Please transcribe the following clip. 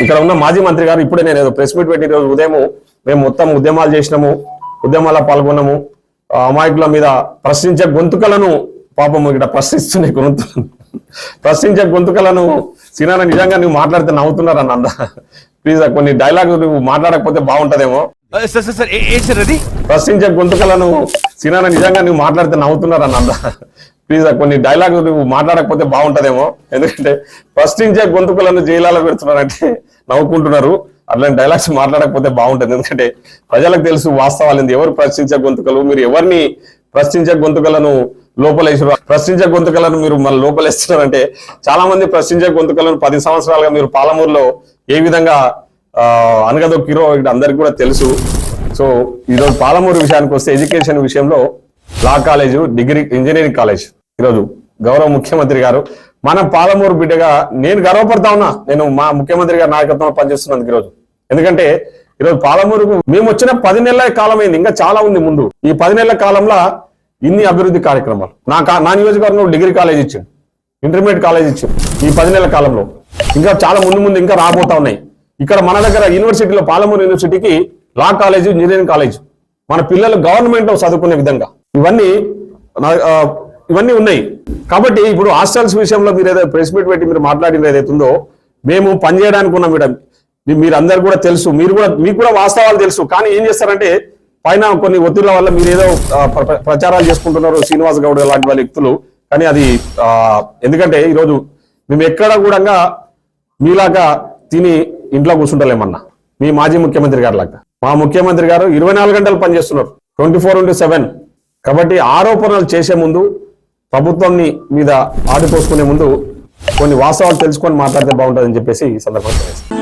ఇక్కడ ఉన్న మాజీ మంత్రి గారు ఇప్పుడే నేను ఏదో ప్రెస్ మీట్ పెట్టి రోజు ఉదయం మేము మొత్తం ఉద్యమాలు చేసినాము, ఉద్యమాల్లో పాల్గొన్నాము, అమాయకుల మీద ప్రశ్నించే గొంతుకలను పాపం ఇక్కడ ప్రశ్నిస్తున్నాయి ప్రశ్నించే గొంతుకలను సినాన నిజంగా నువ్వు మాట్లాడితే నవ్వుతున్నారు అన్న ప్లీజ్ కొన్ని డైలాగ్ నువ్వు మాట్లాడకపోతే బాగుంటదేమో. ప్రశ్నించే గొంతుకలను సినాన నిజంగా నువ్వు మాట్లాడితే నవ్వుతున్నారు అన్న ప్లీజ్ కొన్ని డైలాగ్ నువ్వు మాట్లాడకపోతే బాగుంటదేమో. ఎందుకంటే ప్రశ్నించే గొంతుకలను జైల్లో పెడుతున్నారంటే నవ్వుకుంటున్నారు. అట్లాంటి డైలాగ్స్ మాట్లాడకపోతే బాగుంటుంది. ఎందుకంటే ప్రజలకు తెలుసు వాస్తవాలు ఎవరు ప్రశ్నించే గొంతుకలు, మీరు ఎవరిని ప్రశ్నించే గొంతుకలను లోపలేసారు, ప్రశ్నించే గొంతుకలను మీరు మళ్ళీ లోపలేస్తున్నారంటే చాలా మంది ప్రశ్నించే గొంతుకలను 10 సంవత్సరాలుగా మీరు పాలమూరులో ఏ విధంగా అనగదొక్కిరో ఇక్కడ అందరికి కూడా తెలుసు. సో ఈరోజు పాలమూరు విషయానికి వస్తే ఎడ్యుకేషన్ విషయంలో లా కాలేజు, డిగ్రీ, ఇంజనీరింగ్ కాలేజ్ ఈరోజు గౌరవ ముఖ్యమంత్రి గారు మన పాలమూరు బిడ్డగా నేను గర్వపడతా ఉన్నా. నేను మా ముఖ్యమంత్రి గారి నాయకత్వంలో పనిచేస్తున్నందుకు ఈరోజు. ఎందుకంటే ఈరోజు పాలమూరుకు మేము వచ్చిన 10 నెలల కాలం అయింది, ఇంకా చాలా ఉంది ముందు. ఈ 10 నెలల కాలంలో ఇన్ని అభివృద్ధి కార్యక్రమాలు నా నియోజకవర్గంలో డిగ్రీ కాలేజ్ ఇచ్చింది, ఇంటర్మీడియట్ కాలేజ్ ఇచ్చింది. ఈ 10 నెలల కాలంలో ఇంకా చాలా ముందు ఇంకా రాబోతా ఉన్నాయి. ఇక్కడ మన దగ్గర యూనివర్సిటీలో పాలమూరు యూనివర్సిటీకి లా కాలేజ్, ఇంజనీరింగ్ కాలేజ్ మన పిల్లలు గవర్నమెంట్ లో చదువుకునే విధంగా ఇవన్నీ ఉన్నాయి. కాబట్టి ఇప్పుడు హాస్టల్స్ విషయంలో మీరు ఏదో ప్రెస్ మీట్ పెట్టి మీరు మాట్లాడిన ఏదైతుందో మేము పనిచేయడానికి ఉన్నాం మేడం, మీరు అందరు కూడా తెలుసు, మీకు కూడా వాస్తవాలు తెలుసు. కానీ ఏం చేస్తారంటే పైన కొన్ని ఒత్తిళ్ల వల్ల మీరు ఏదో ప్రచారాలు చేసుకుంటున్నారు, శ్రీనివాస్ గౌడ్ లాంటి వాళ్ళ వ్యక్తులు. కానీ అది ఎందుకంటే ఈరోజు మేము ఎక్కడ కూడా మీలాగా తిని ఇంట్లో కూర్చుంటలేమన్నా. మీ మాజీ ముఖ్యమంత్రి గారు లాగా మా ముఖ్యమంత్రి గారు 24 గంటలు పనిచేస్తున్నారు, 24/7. కాబట్టి ఆరోపణలు చేసే ముందు, ప్రభుత్వాన్ని మీద ఆడిపోసుకునే ముందు కొన్ని వాస్తవాలు తెలుసుకొని మాట్లాడితే బాగుంటుందని చెప్పేసి ఈ సందర్భంగా